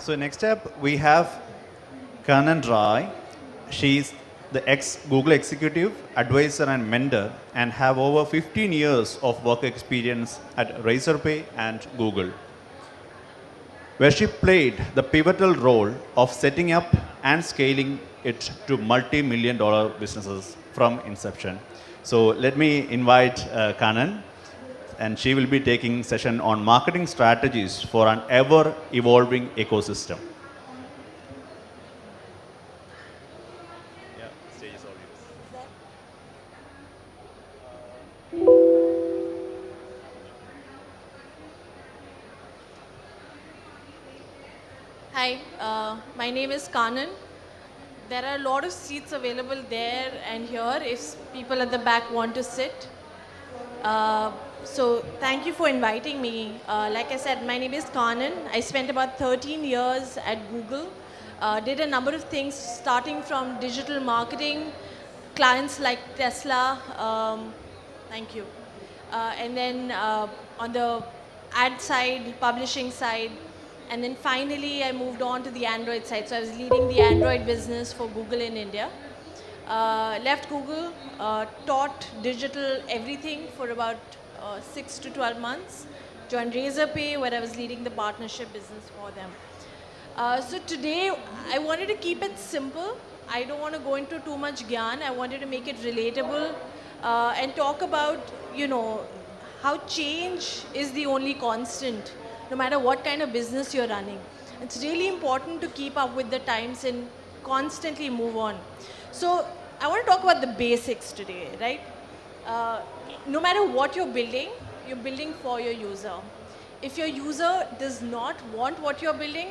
So next up, we have Kanan. She's the ex-Google executive, advisor, and mentor, and have over 15 years of work experience at Razorpay and Google, where she played the pivotal role of setting up and scaling it to multi-million dollar businesses from inception. So let me invite Kanan, and she will be taking session on marketing strategies for an ever-evolving ecosystem. Yeah, stage is all yours. Hi, my name is Kanan. There are a lot of seats available there and here if people at the back want to sit. So thank you for inviting me. Like I said, my name is Kanan. I spent about 13 years at Google. Did a number of things starting from digital marketing, clients like Tesla. Thank you. And then on the ad side, publishing side, and then finally I moved on to the Android side. So I was leading the Android business for Google in India. Left Google, taught digital everything for about 6 to 12 months. Joined Razorpay where I was leading the partnership business for them. So today I wanted to keep it simple. I don't want to go into too much gyan. I wanted to make it relatable and talk about, how change is the only constant, no matter what kind of business you're running. It's really important to keep up with the times and constantly move on. So I want to talk about the basics today, right? No matter what you're building for your user. If your user does not want what you're building,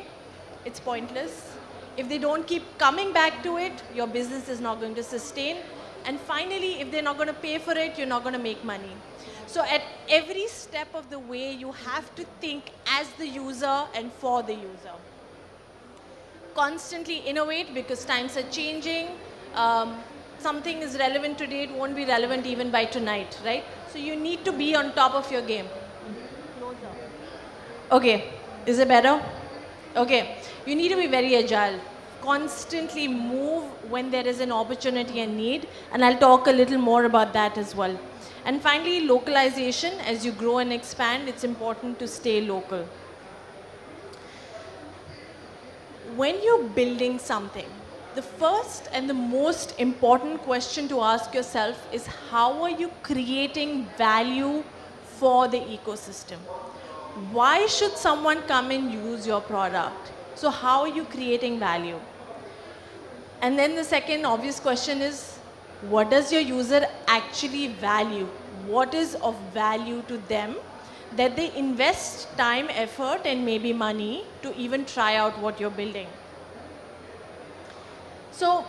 it's pointless. If they don't keep coming back to it, your business is not going to sustain. And finally, if they're not going to pay for it, you're not going to make money. So at every step of the way, you have to think as the user and for the user. Constantly innovate because times are changing. Something is relevant today, it won't be relevant even by tonight, right? So you need to be on top of your game. Okay, is it better? Okay, you need to be very agile. Constantly move when there is an opportunity and need, and I'll talk a little more about that as well. And finally, localization. As you grow and expand, it's important to stay local. When you're building something, the first and the most important question to ask yourself is how are you creating value for the ecosystem? Why should someone come and use your product? So how are you creating value? And then the second obvious question is, what does your user actually value? What is of value to them that they invest time, effort, and maybe money to even try out what you're building? So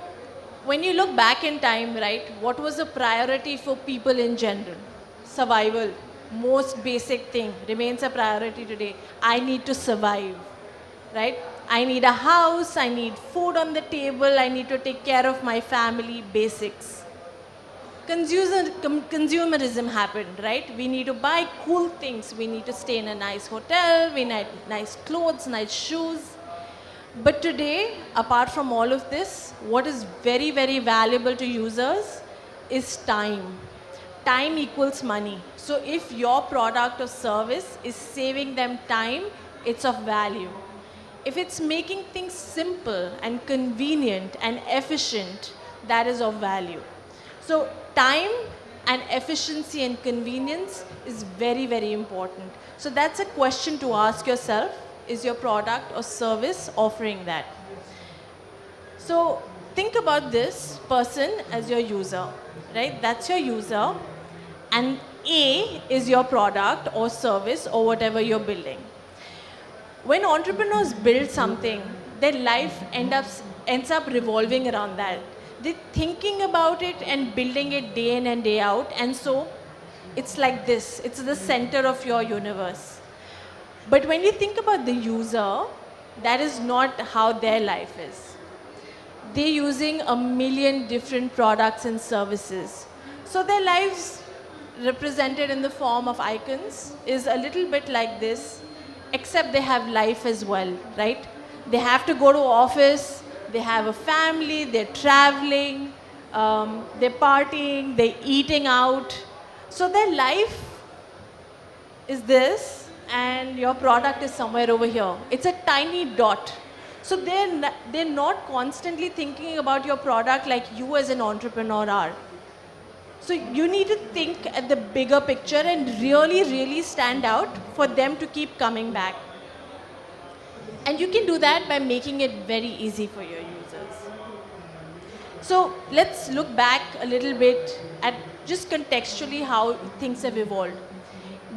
when you look back in time, right, what was a priority for people in general? Survival. Most basic thing remains a priority today. I need to survive, right? I need a house, I need food on the table, I need to take care of my family, basics. Consumerism happened, right? We need to buy cool things. We need to stay in a nice hotel, we need nice clothes, nice shoes. But today, apart from all of this, what is very, very valuable to users is time. Time equals money. So if your product or service is saving them time, it's of value. If it's making things simple and convenient and efficient, that is of value. So time and efficiency and convenience is very, very important. So that's a question to ask yourself. Is your product or service offering that? So think about this person as your user, right? That's your user. And A is your product or service or whatever you're building. When entrepreneurs build something, their life ends up revolving around that. They're thinking about it and building it day in and day out. And so it's like this. It's the center of your universe. But when you think about the user, that is not how their life is. They're using a million different products and services. So their lives represented in the form of icons is a little bit like this, except they have life as well, right? They have to go to office, they have a family, they're traveling, they're partying, they're eating out. So their life is this, and your product is somewhere over here. It's a tiny dot. So they're not constantly thinking about your product like you as an entrepreneur are. So you need to think at the bigger picture and really, really stand out for them to keep coming back. And you can do that by making it very easy for your users. So let's look back a little bit at just contextually how things have evolved.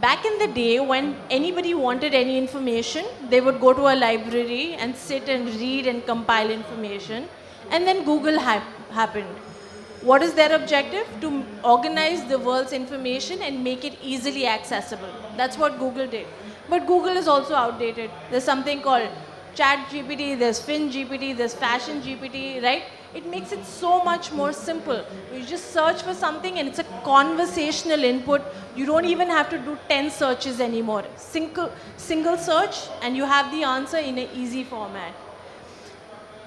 Back in the day, when anybody wanted any information, they would go to a library and sit and read and compile information. And then Google happened. What is their objective? To organize the world's information and make it easily accessible. That's what Google did. But Google is also outdated. There's something called Chat GPT, there's Fin GPT, there's Fashion GPT, right? It makes it so much more simple. You just search for something and it's a conversational input. You don't even have to do 10 searches anymore. Single search and you have the answer in an easy format.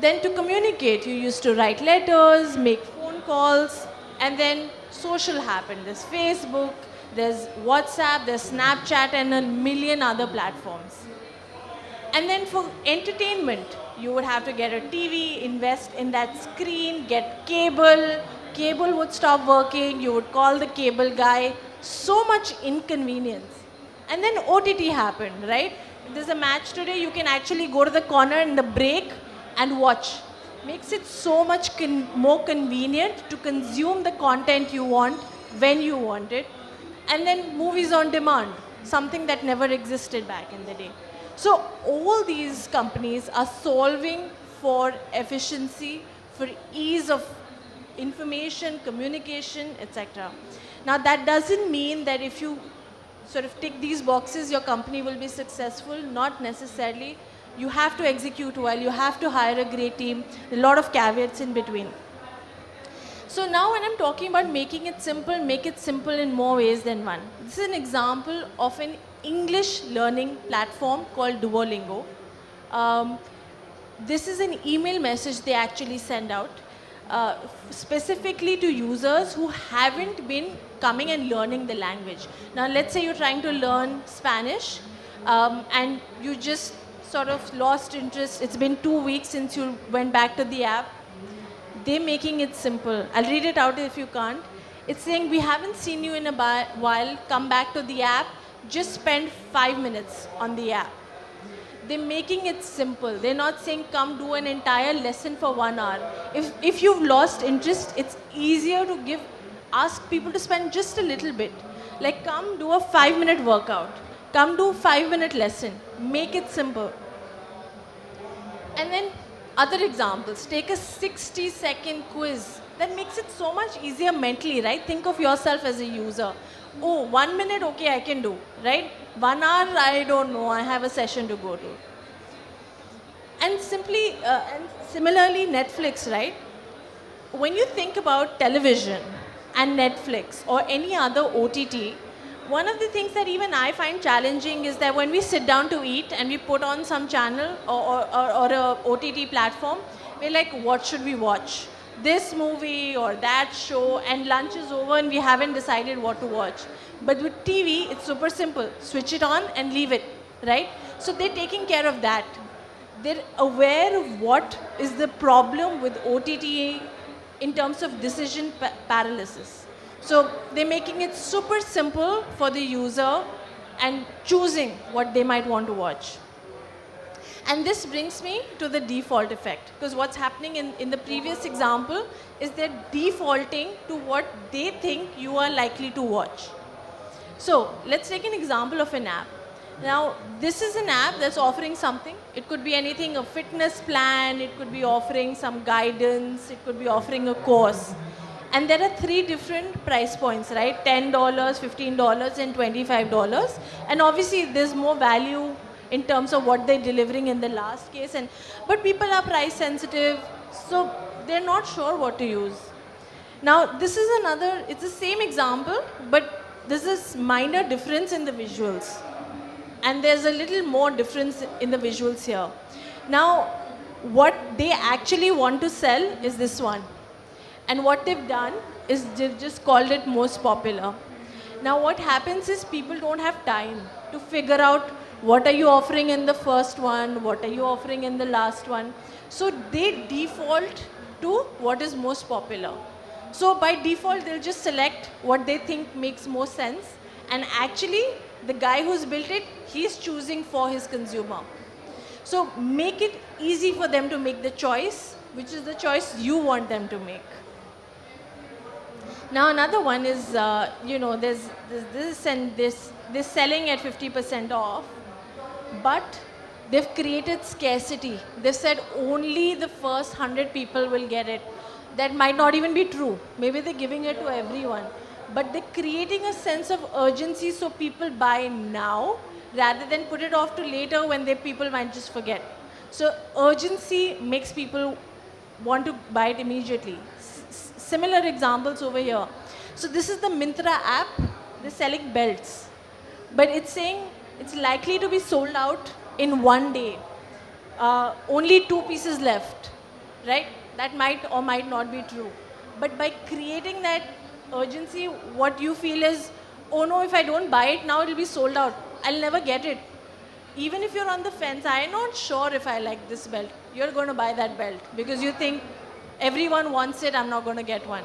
Then to communicate, you used to write letters, make phone calls, and then social happened. There's Facebook, there's WhatsApp, there's Snapchat, and a million other platforms. And then for entertainment, you would have to get a TV, invest in that screen, get cable. Cable would stop working, you would call the cable guy. So much inconvenience. And then OTT happened, right? If there's a match today, you can actually go to the corner in the break and watch. Makes it so much more convenient to consume the content you want when you want it. And then movies on demand, something that never existed back in the day. So all these companies are solving for efficiency, for ease of information, communication, etc. Now that doesn't mean that if you sort of tick these boxes, your company will be successful. Not necessarily. You have to execute well, you have to hire a great team, a lot of caveats in between. So now when I'm talking about making it simple, make it simple in more ways than one. This is an example of an English learning platform called Duolingo. This is an email message they actually send out specifically to users who haven't been coming and learning the language. Now let's say you're trying to learn Spanish and you just sort of lost interest. It's been 2 weeks since you went back to the app. They're making it simple. I'll read it out if you can't. It's saying, we haven't seen you in a while, come back to the app, just spend 5 minutes on the app. They're making it simple. They're not saying, come do an entire lesson for 1 hour. If you've lost interest, it's easier to ask people to spend just a little bit. Like, come do a 5-minute workout. Come do a 5-minute lesson. Make it simple. And then other examples, take a 60-second quiz. That makes it so much easier mentally, right? Think of yourself as a user. Oh, 1 minute, okay, I can do, right? 1 hour, I don't know, I have a session to go to. And similarly, Netflix, right? When you think about television and Netflix or any other OTT, one of the things that even I find challenging is that when we sit down to eat and we put on some channel or a OTT platform, we're like, what should we watch? This movie or that show, and lunch is over and we haven't decided what to watch. But with TV, it's super simple. Switch it on and leave it, right? So they're taking care of that. They're aware of what is the problem with OTT in terms of decision paralysis. So they're making it super simple for the user and choosing what they might want to watch. And this brings me to the default effect, because what's happening in the previous example is they're defaulting to what they think you are likely to watch. So let's take an example of an app. Now, this is an app that's offering something. It could be anything, a fitness plan, it could be offering some guidance, it could be offering a course. And there are 3 different price points, right? $10, $15, and $25. And obviously, there's more value in terms of what they're delivering in the last case. But people are price sensitive, so they're not sure what to use. Now, this is it's the same example, but there's this minor difference in the visuals. And there's a little more difference in the visuals here. Now, what they actually want to sell is this one. And what they've done is they've just called it most popular. Now what happens is people don't have time to figure out what are you offering in the first one, what are you offering in the last one. So they default to what is most popular. So by default, they'll just select what they think makes most sense. And actually, the guy who's built it, he's choosing for his consumer. So make it easy for them to make the choice, which is the choice you want them to make. Now another one is, there's this and this, they're selling at 50% off, but they've created scarcity. They've said only the first 100 people will get it. That might not even be true. Maybe they're giving it to everyone. But they're creating a sense of urgency so people buy now rather than put it off to later when people might just forget. So urgency makes people want to buy it immediately. Similar examples over here. So this is the Myntra app. They're selling belts. But it's saying it's likely to be sold out in one day. Only 2 pieces left, right? That might or might not be true. But by creating that urgency, what you feel is, oh no, if I don't buy it now, it'll be sold out. I'll never get it. Even if you're on the fence, I'm not sure if I like this belt. You're going to buy that belt because you think everyone wants it, I'm not going to get one.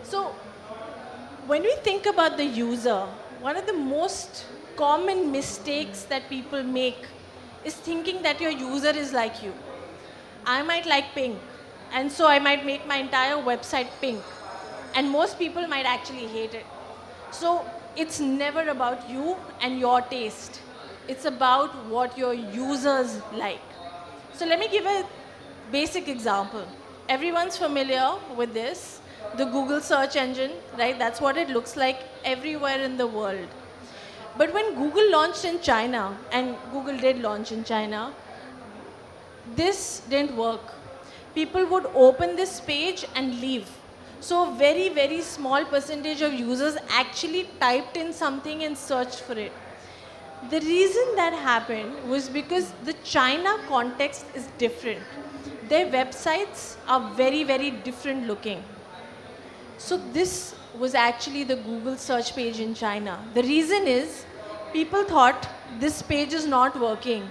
So when we think about the user, one of the most common mistakes that people make is thinking that your user is like you. I might like pink, and so I might make my entire website pink. And most people might actually hate it. So it's never about you and your taste. It's about what your users like. So let me give a basic example. Everyone's familiar with this, the Google search engine, right? That's what it looks like everywhere in the world. But when Google launched in China, and Google did launch in China, this didn't work. People would open this page and leave. So a very, very small percentage of users actually typed in something and searched for it. The reason that happened was because the China context is different. Their websites are very, very different looking. So this was actually the Google search page in China. The reason is people thought this page is not working.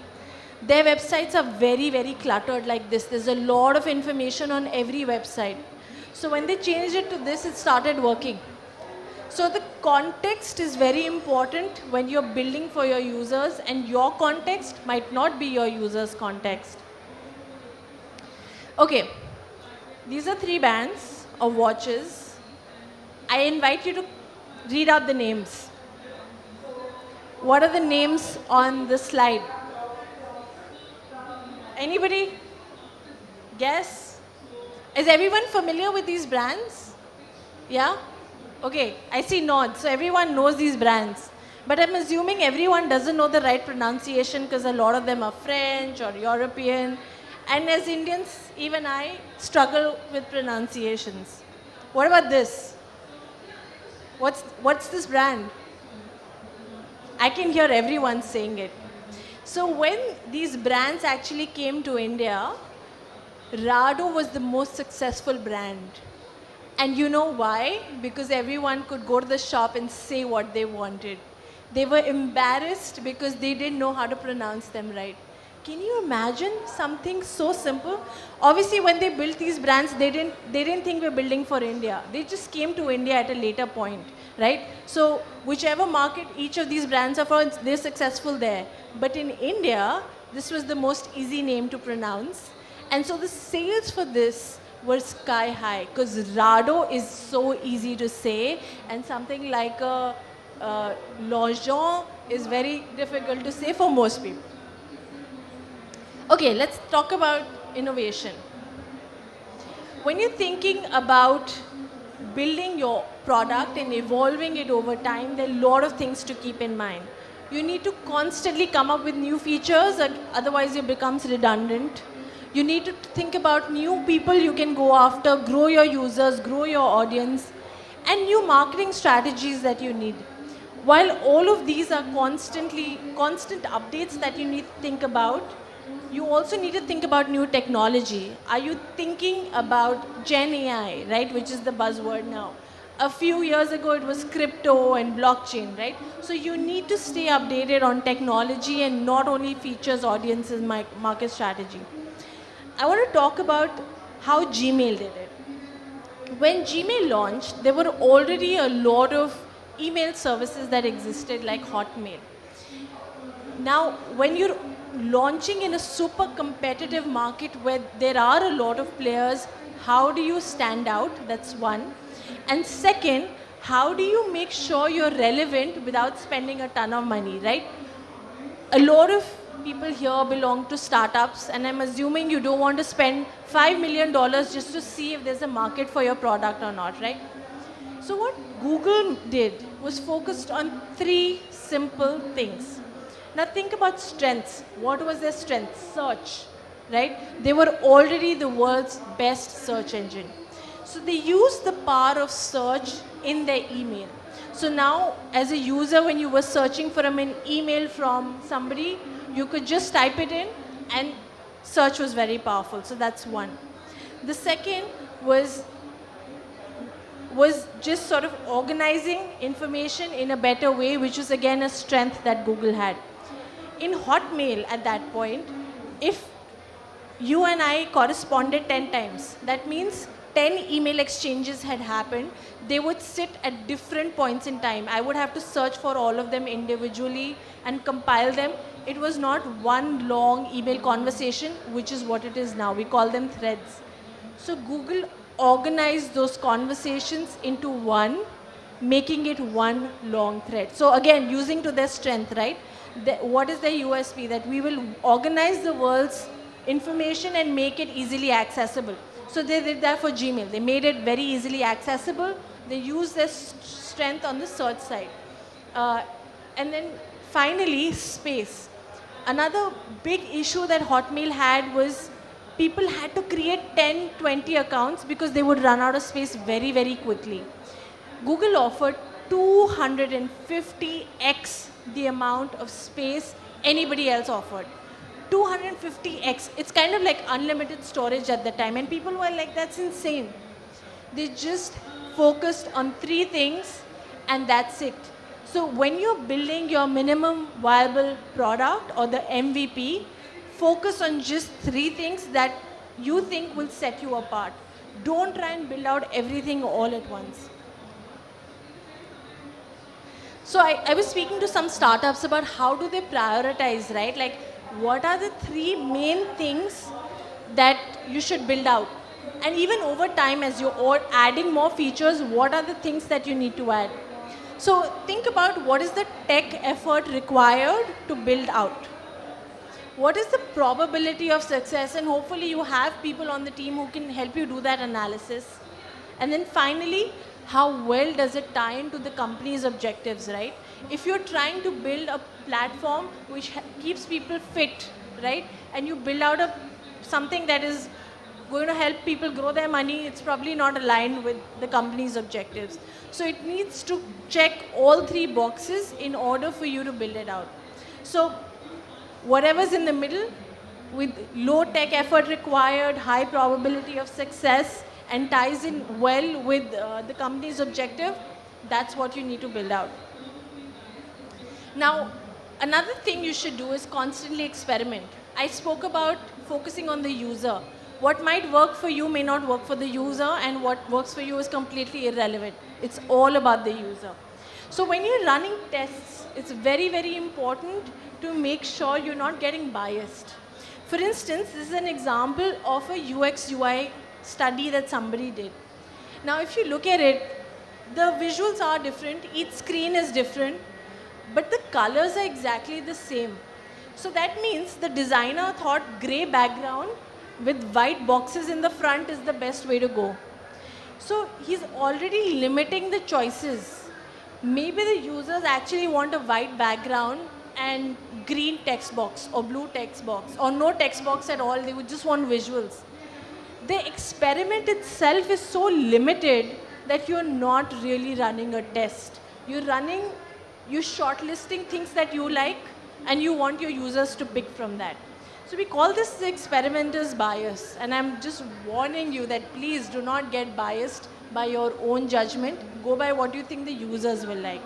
Their websites are very, very cluttered like this. There's a lot of information on every website. So when they changed it to this, it started working. So the context is very important when you're building for your users, and your context might not be your user's context. Okay, these are 3 bands of watches. I invite you to read out the names. What are the names on the slide? Anybody? Guess? Is everyone familiar with these brands? Yeah? Okay, I see nods. So everyone knows these brands. But I'm assuming everyone doesn't know the right pronunciation because a lot of them are French or European. And as Indians, even I struggle with pronunciations. What about this? What's this brand? I can hear everyone saying it. So when these brands actually came to India, Rado was the most successful brand. And you know why? Because everyone could go to the shop and say what they wanted. They were embarrassed because they didn't know how to pronounce them right. Can you imagine something so simple? Obviously, when they built these brands, they didn't think we're building for India. They just came to India at a later point, right? So whichever market each of these brands are for, they're successful there. But in India, this was the most easy name to pronounce. And so the sales for this were sky high because Rado is so easy to say, and something like a Longchamp is very difficult to say for most people. Okay, let's talk about innovation. When you're thinking about building your product and evolving it over time, there are a lot of things to keep in mind. You need to constantly come up with new features, otherwise it becomes redundant. You need to think about new people you can go after, grow your users, grow your audience, and new marketing strategies that you need. While all of these are constant updates that you need to think about, You also need to think about new technology. Are you thinking about Gen AI, right, which is the buzzword now? A few years ago, it was crypto and blockchain, right? So you need to stay updated on technology and not only features, audiences, market strategy. I want to talk about how Gmail did it. When Gmail launched, there were already a lot of email services that existed like Hotmail. Now, when you're launching in a super competitive market where there are a lot of players, how do you stand out? That's one. And second, how do you make sure you're relevant without spending a ton of money, right? A lot of people here belong to startups, and I'm assuming you don't want to spend $5 million just to see if there's a market for your product or not, right? So what Google did was focused on three simple things. Now think about strengths. What was their strength? Search, right? They were already the world's best search engine. So they used the power of search in their email. So now, as a user, when you were searching for an email from somebody, you could just type it in, and search was very powerful. So that's one. The second was just sort of organizing information in a better way, which was again a strength that Google had. In Hotmail at that point, if you and I corresponded 10 times, that means 10 email exchanges had happened. They would sit at different points in time. I would have to search for all of them individually and compile them. It was not one long email conversation, which is what it is now. We call them threads. So Google organized those conversations into one, making it one long thread. So again, using to their strength, right? What is their USP? That we will organize the world's information and make it easily accessible. So they did that for Gmail. They made it very easily accessible. They used their strength on the search side. And then finally, space. Another big issue that Hotmail had was people had to create 10, 20 accounts because they would run out of space very, very quickly. Google offered 250x the amount of space anybody else offered. 250x. It's kind of like unlimited storage at the time. And people were like, that's insane. They just focused on three things, and that's it. So when you're building your minimum viable product or the MVP, focus on just three things that you think will set you apart. Don't try and build out everything all at once. So I was speaking to some startups about how do they prioritize, right? Like, what are the three main things that you should build out? And even over time, as you're adding more features, what are the things that you need to add? So think about what is the tech effort required to build out. What is the probability of success? And hopefully you have people on the team who can help you do that analysis. And then finally, how well does it tie into the company's objectives, right? If you're trying to build a platform which keeps people fit, right? And you build out something that is going to help people grow their money, it's probably not aligned with the company's objectives. So it needs to check all three boxes in order for you to build it out. So whatever's in the middle, with low tech effort required, high probability of success, and ties in well with the company's objective, that's what you need to build out. Now, another thing you should do is constantly experiment. I spoke about focusing on the user. What might work for you may not work for the user, and what works for you is completely irrelevant. It's all about the user. So when you're running tests, it's very, very important to make sure you're not getting biased. For instance, this is an example of a UX UI study that somebody did. Now, if you look at it, the visuals are different, each screen is different, but the colors are exactly the same. So that means the designer thought gray background with white boxes in the front is the best way to go. So he's already limiting the choices. Maybe the users actually want a white background and green text box or blue text box or no text box at all. They would just want visuals. The experiment itself is so limited that you're not really running a test. You're shortlisting things that you like, and you want your users to pick from that. So So we call this the experimenter's bias. And I'm just warning you that please do not get biased by your own judgment. Go by what you think the users will like.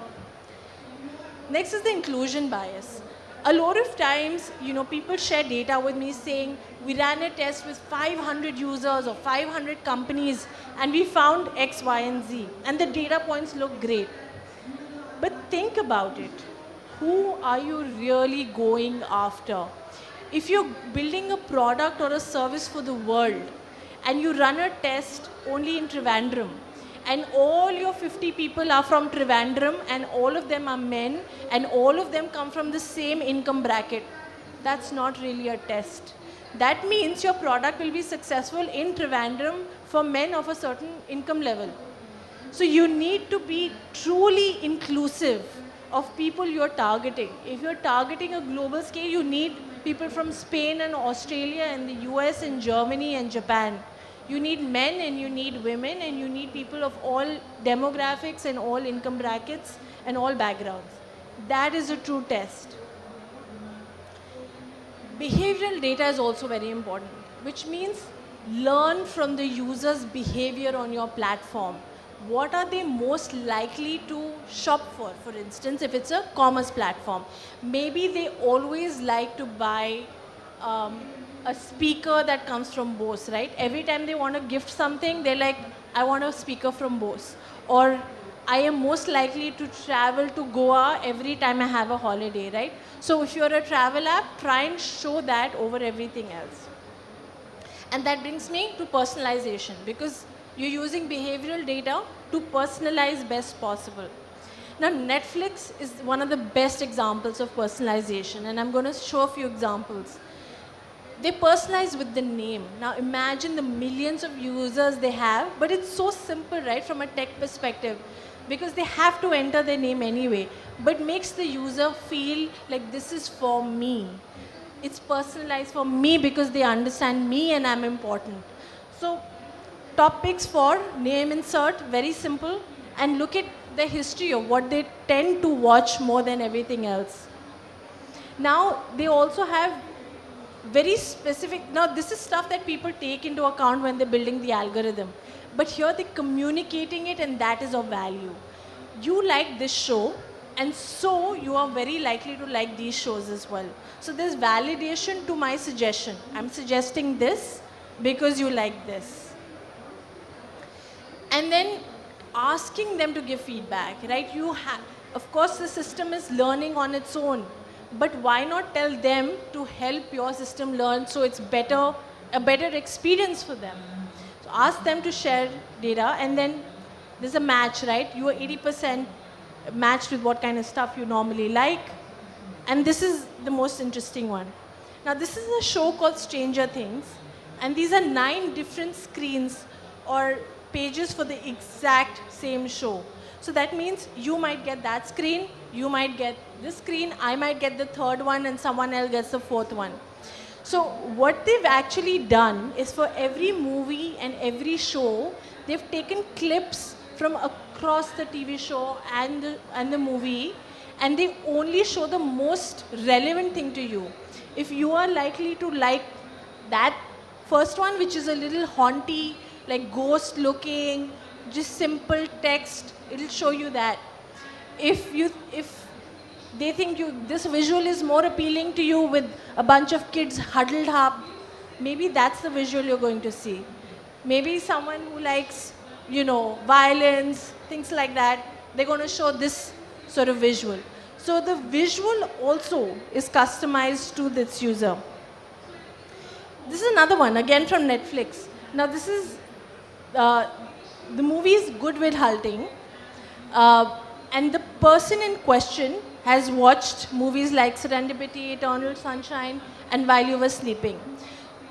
Next is the inclusion bias. A lot of times, people share data with me saying, we ran a test with 500 users or 500 companies and we found X, Y, and Z. And the data points look great. But think about it. Who are you really going after? If you're building a product or a service for the world and you run a test only in Trivandrum, and all your 50 people are from Trivandrum and all of them are men and all of them come from the same income bracket, that's not really a test. That means your product will be successful in Trivandrum for men of a certain income level. So you need to be truly inclusive of people you're targeting. If you're targeting a global scale, you need people from Spain and Australia and the US and Germany and Japan. You need men and you need women and you need people of all demographics and all income brackets and all backgrounds. That is a true test. Behavioral data is also very important, which means learn from the user's behavior on your platform. What are they most likely to shop for? For instance, if it's a commerce platform, maybe they always like to buy a speaker that comes from Bose, right? Every time they want to gift something, they're like, I want a speaker from Bose. Or I am most likely to travel to Goa every time I have a holiday, right? So if you're a travel app, try and show that over everything else. And that brings me to personalization, because you're using behavioral data to personalize best possible. Now, Netflix is one of the best examples of personalization, and I'm going to show a few examples. They personalize with the name. Now, imagine the millions of users they have, but it's so simple, right, from a tech perspective, because they have to enter their name anyway, but makes the user feel like this is for me. It's personalized for me because they understand me and I'm important. So, top picks for name insert, very simple, and look at the history of what they tend to watch more than everything else. Now, they also have very specific, now this is stuff that people take into account when they're building the algorithm. But here they're communicating it and that is of value. You like this show and so you are very likely to like these shows as well. So there's validation to my suggestion. I'm suggesting this because you like this. And then asking them to give feedback, right? Of course the system is learning on its own. But why not tell them to help your system learn so it's a better experience for them? So ask them to share data and then there's a match, right? You are 80% matched with what kind of stuff you normally like. And this is the most interesting one. Now this is a show called Stranger Things. And these are 9 different screens or pages for the exact same show. So that means you might get that screen, you might get this screen, I might get the third one, and someone else gets the fourth one. So what they've actually done is for every movie and every show, they've taken clips from across the TV show and the movie, and they only show the most relevant thing to you. If you are likely to like that first one, which is a little haunty, like ghost looking, just simple text, it'll show you that. If they think this visual is more appealing to you with a bunch of kids huddled up, maybe that's the visual you're going to see. Maybe someone who likes, violence, things like that, they're going to show this sort of visual. So the visual also is customized to this user. This is another one, again from Netflix. Now this is the movie is Good Will Hunting, and the person in question has watched movies like Serendipity, Eternal Sunshine, and While You Were Sleeping.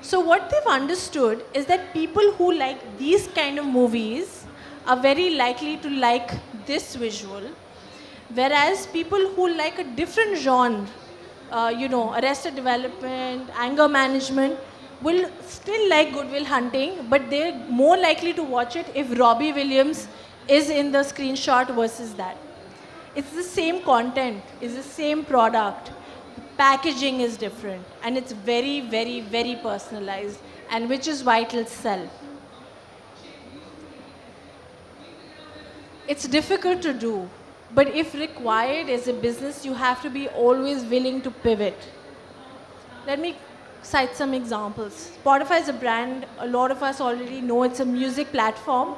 So what they've understood is that people who like these kind of movies are very likely to like this visual, whereas people who like a different genre, Arrested Development, anger management, will still like Good Will Hunting, but they're more likely to watch it if Robbie Williams is in the screenshot versus that. It's the same content, it's the same product. packaging is different, and it's very, very, very personalized, and which is why it'll sell. It's difficult to do, but if required as a business, you have to be always willing to pivot. Let me cite some examples. Spotify is a brand a lot of us already know. It's a music platform,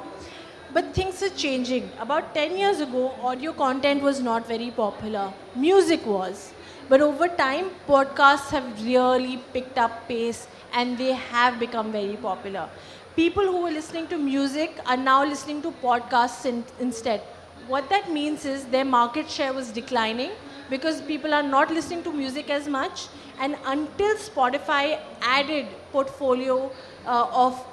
but things are changing. About 10 years ago, audio content was not very popular. Music was. But over time, podcasts have really picked up pace and they have become very popular. People who were listening to music are now listening to podcasts instead. What that means is their market share was declining because people are not listening to music as much, and until Spotify added portfolio of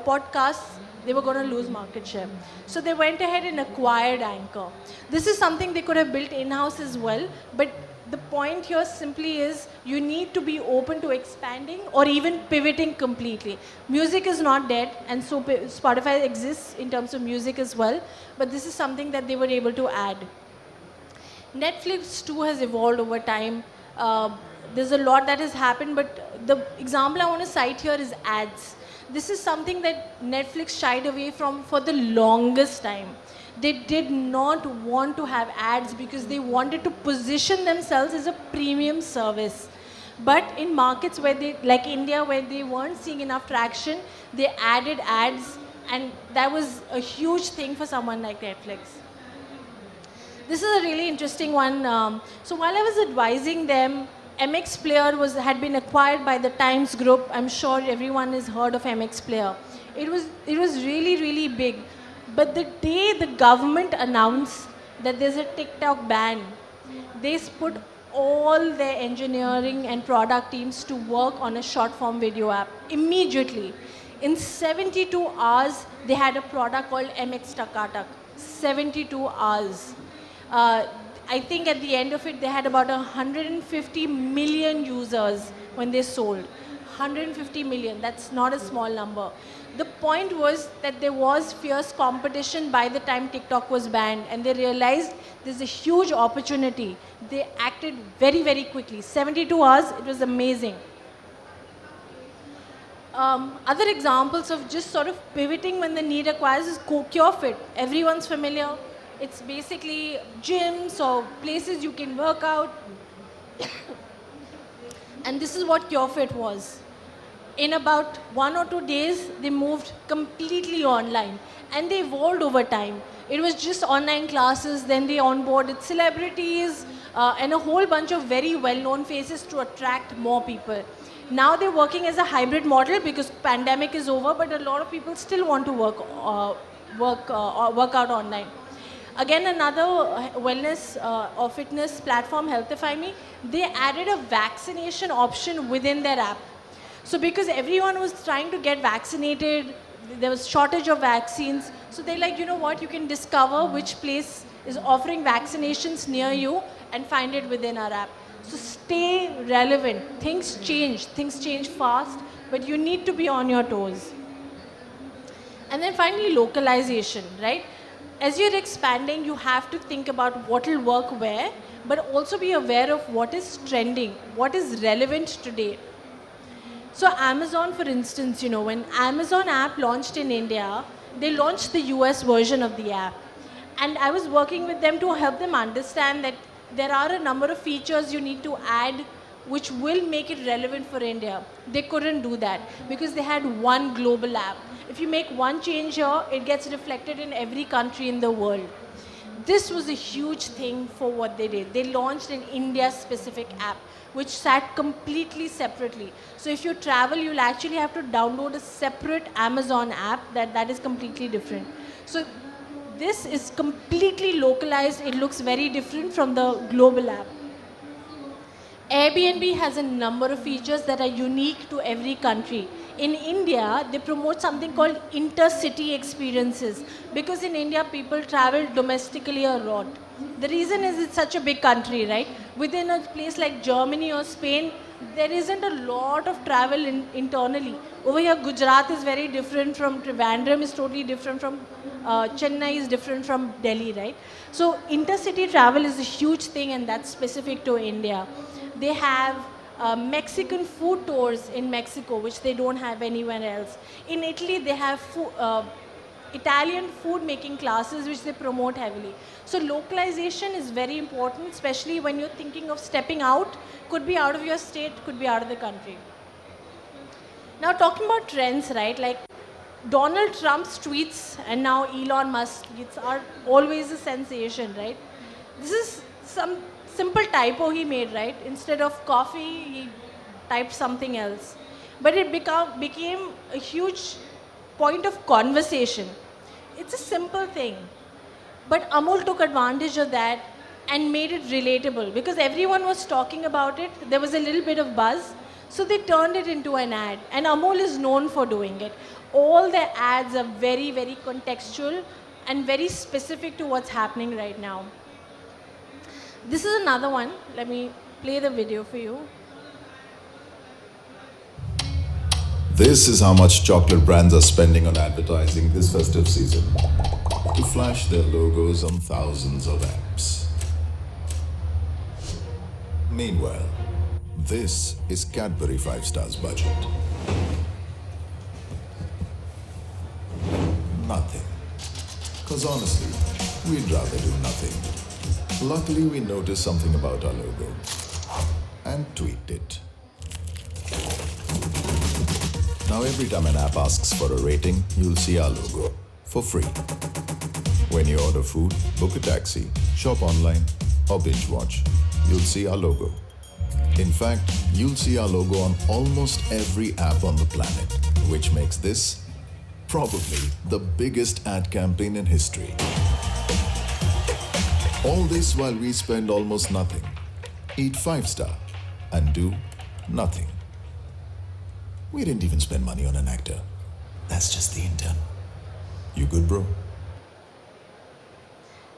podcasts, they were going to lose market share. So they went ahead and acquired Anchor. This is something they could have built in-house as well, but the point here simply is you need to be open to expanding or even pivoting completely. Music is not dead, and so Spotify exists in terms of music as well, but this is something that they were able to add. Netflix too has evolved over time. There's a lot that has happened, but the example I want to cite here is ads. This is something that Netflix shied away from for the longest time. They did not want to have ads because they wanted to position themselves as a premium service. But in markets where they, like India, where they weren't seeing enough traction, they added ads, and that was a huge thing for someone like Netflix. This is a really interesting one. So while I was advising them, MX Player had been acquired by the Times Group. I'm sure everyone has heard of MX Player. It was really, really big. But the day the government announced that there's a TikTok ban, they put all their engineering and product teams to work on a short form video app immediately. In 72 hours, they had a product called MX Takatak. 72 hours. I think at the end of it, they had about 150 million users when they sold. 150 million, that's not a small number. The point was that there was fierce competition by the time TikTok was banned, and they realized there's a huge opportunity. They acted very, very quickly. 72 hours, it was amazing. Other examples of just sort of pivoting when the need requires is CureFit. Everyone's familiar. It's basically gyms or places you can work out. And this is what CureFit was. In about 1 or 2 days, they moved completely online. And they evolved over time. It was just online classes, then they onboarded celebrities, and a whole bunch of very well-known faces to attract more people. Now they're working as a hybrid model because pandemic is over, but a lot of people still want to work out online. Again, another wellness or fitness platform, Healthify Me, they added a vaccination option within their app. So because everyone was trying to get vaccinated, there was shortage of vaccines. So they're like, you know what, you can discover which place is offering vaccinations near you and find it within our app. So stay relevant. Things change fast, but you need to be on your toes. And then finally, localization, right? As you're expanding, you have to think about what will work where, but also be aware of what is trending, what is relevant today. So Amazon, for instance, when Amazon app launched in India, they launched the US version of the app. And I was working with them to help them understand that there are a number of features you need to add which will make it relevant for India. They couldn't do that because they had one global app. If you make one change here, it gets reflected in every country in the world. This was a huge thing for what they did. They launched an India-specific app, which sat completely separately. So if you travel, you'll actually have to download a separate Amazon app that is completely different. So this is completely localized. It looks very different from the global app. Airbnb has a number of features that are unique to every country. In India, they promote something called intercity experiences because in India, people travel domestically a lot. The reason is it's such a big country, right? Within a place like Germany or Spain, there isn't a lot of travel internally. Over here, Gujarat is very different from Trivandrum, is totally different from Chennai is different from Delhi, right? So intercity travel is a huge thing, and that's specific to India. They have Mexican food tours in Mexico, which they don't have anywhere else. In Italy, they have Italian food making classes, which they promote heavily. So localization is very important, especially when you're thinking of stepping out. Could be out of your state, could be out of the country. Now talking about trends, right? Like Donald Trump's tweets and now Elon Musk tweets are always a sensation, right? This is some simple typo he made, right? Instead of coffee, he typed something else. But it became a huge point of conversation. It's a simple thing. But Amul took advantage of that and made it relatable because everyone was talking about it. There was a little bit of buzz. So they turned it into an ad. And Amul is known for doing it. All their ads are very, very contextual and very specific to what's happening right now. This is another one. Let me play the video for you. This is how much chocolate brands are spending on advertising this festive season to flash their logos on thousands of apps. Meanwhile, this is Cadbury 5 Stars budget. Nothing. Because honestly, we'd rather do nothing. Luckily, we noticed something about our logo and tweaked it. Now every time an app asks for a rating, you'll see our logo for free. When you order food, book a taxi, shop online, or binge watch, you'll see our logo. In fact, you'll see our logo on almost every app on the planet, which makes this probably the biggest ad campaign in history. All this while we spend almost nothing, eat 5-star, and do nothing. We didn't even spend money on an actor. That's just the intern. You good, bro?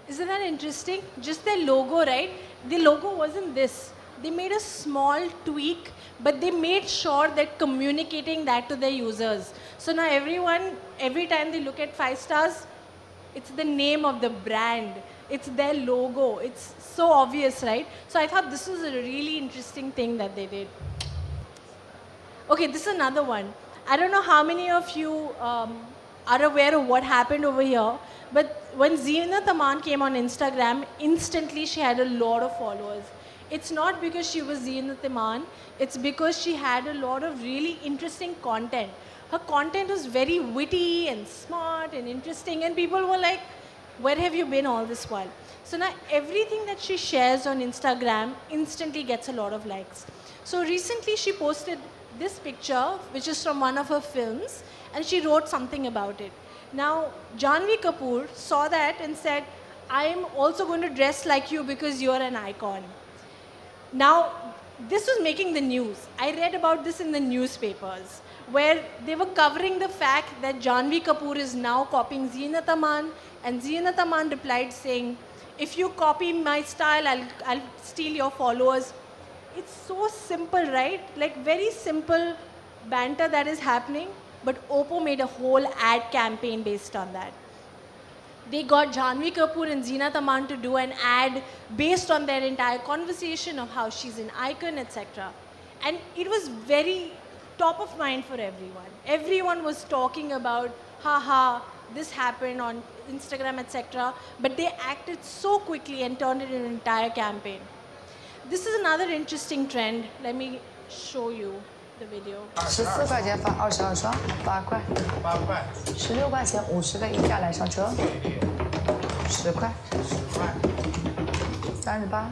Isn't that interesting? Just their logo, right? The logo wasn't this. They made a small tweak, but they made sure that communicating that to their users. So now everyone, every time they look at 5 stars, it's the name of the brand. It's their logo. It's so obvious, right? So I thought this was a really interesting thing that they did. Okay, this is another one. I don't know how many of you are aware of what happened over here, but when Zeenat Aman came on Instagram, instantly she had a lot of followers. It's not because she was Zeenat Aman, it's because she had a lot of really interesting content. Her content was very witty and smart and interesting, and people were like, where have you been all this while? So now everything that she shares on Instagram instantly gets a lot of likes. So recently she posted this picture, which is from one of her films, and she wrote something about it. Now, Janhvi Kapoor saw that and said, I am also going to dress like you because you're an icon. Now, this was making the news. I read about this in the newspapers, where they were covering the fact that Janhvi Kapoor is now copying Zeenat Aman, and Zeenat Aman replied saying, if you copy my style, I'll steal your followers. It's so simple, right? Like very simple banter that is happening, but Oppo made a whole ad campaign based on that. They got Janhvi Kapoor and Zeenat Aman to do an ad based on their entire conversation of how she's an icon, etc. And it was very top of mind for everyone. Everyone was talking about, haha, this happened on Instagram, etc. But they acted so quickly and turned it into an entire campaign. This is another interesting trend. Let me show you the video. 14块钱发22双，8块，8块，16块钱50个一价来上车，10块，38，10块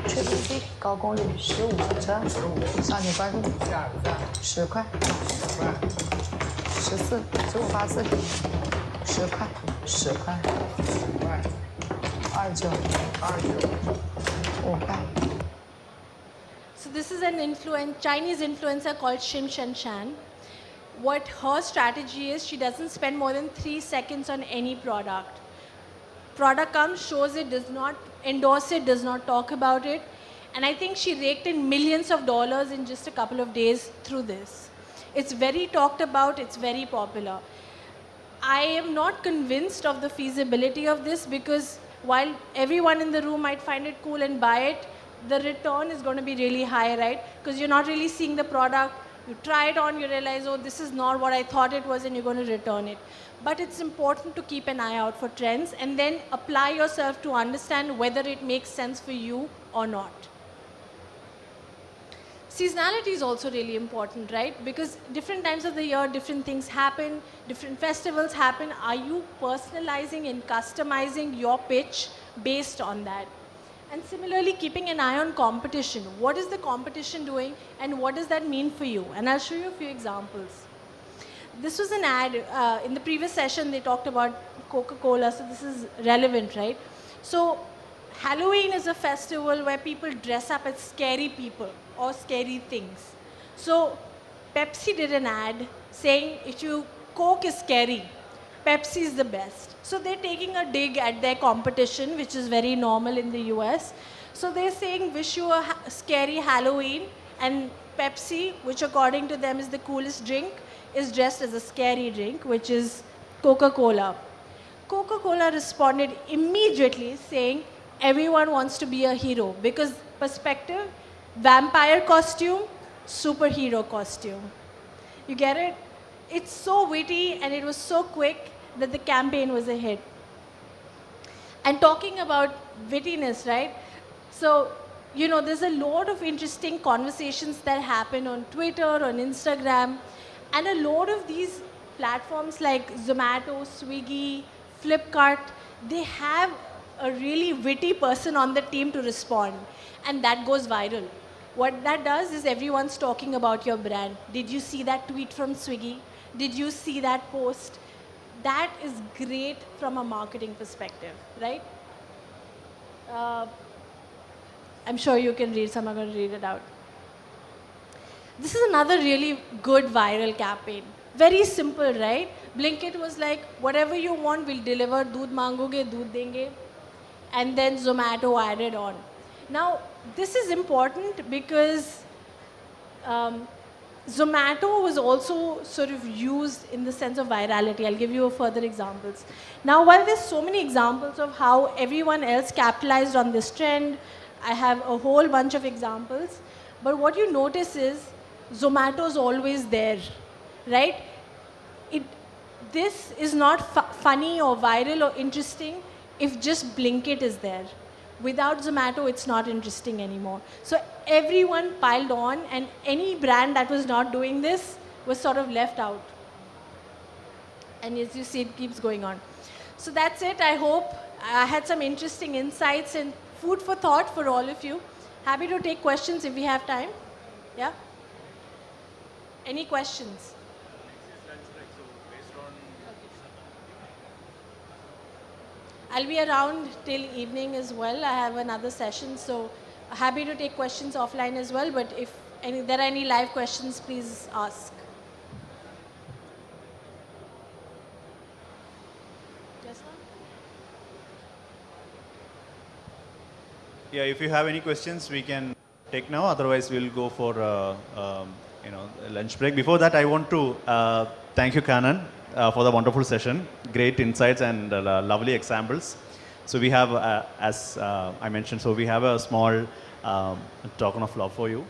，Triple C 高功率15上车，上点关注，10块，14，1584，10块，10块，29，5块。 So this is an Chinese influencer called Shim Shan Shan. What her strategy is, she doesn't spend more than 3 seconds on any product. Product comes, shows it, does not endorse it, does not talk about it. And I think she raked in millions of dollars in just a couple of days through this. It's very talked about, it's very popular. I am not convinced of the feasibility of this because while everyone in the room might find it cool and buy it, the return is going to be really high, right? Because you're not really seeing the product. You try it on, you realize, oh, this is not what I thought it was, and you're going to return it. But it's important to keep an eye out for trends and then apply yourself to understand whether it makes sense for you or not. Seasonality is also really important, right? Because different times of the year, different things happen, different festivals happen. Are you personalizing and customizing your pitch based on that? And similarly, keeping an eye on competition. What is the competition doing and what does that mean for you? And I'll show you a few examples. This was an ad, in the previous session they talked about Coca-Cola, so this is relevant, right? So Halloween is a festival where people dress up as scary people or scary things. So Pepsi did an ad saying if you Coke is scary, Pepsi is the best. So they're taking a dig at their competition, which is very normal in the US. So they're saying wish you a scary Halloween, and Pepsi, which according to them is the coolest drink, is dressed as a scary drink, which is Coca-Cola. Coca-Cola responded immediately saying everyone wants to be a hero because perspective, vampire costume, superhero costume. You get it? It's so witty and it was so quick that the campaign was a hit. And talking about wittiness, right? So, you know, there's a lot of interesting conversations that happen on Twitter, on Instagram, and a lot of these platforms like Zomato, Swiggy, Flipkart, they have a really witty person on the team to respond, and that goes viral. What that does is everyone's talking about your brand. Did you see that tweet from Swiggy? Did you see that post? That is great from a marketing perspective, right? I'm sure you can read, so I'm not going to read it out. This is another really good viral campaign. Very simple, right? Blinkit was like, whatever you want, we'll deliver. Doodh mangoge, doodh denge. And then Zomato added on. Now, this is important because Zomato was also sort of used in the sense of virality. I'll give you further examples. Now, while there's so many examples of how everyone else capitalized on this trend, I have a whole bunch of examples. But what you notice is Zomato's always there, right? This is not funny or viral or interesting if just Blinkit is there. Without Zomato, it's not interesting anymore. So everyone piled on, and any brand that was not doing this was sort of left out. And as you see, it keeps going on. So that's it. I hope I had some interesting insights and food for thought for all of you. Happy to take questions if we have time. Yeah? Any questions? I'll be around till evening as well. I have another session, so happy to take questions offline as well. But if there are any live questions, please ask. Yes, ma'am? Yeah, if you have any questions, we can take now. Otherwise, we'll go for lunch break. Before that, I want to thank you, Kanan, for the wonderful session. Great insights and lovely examples. So we have, as I mentioned, so we have a small token of love for you.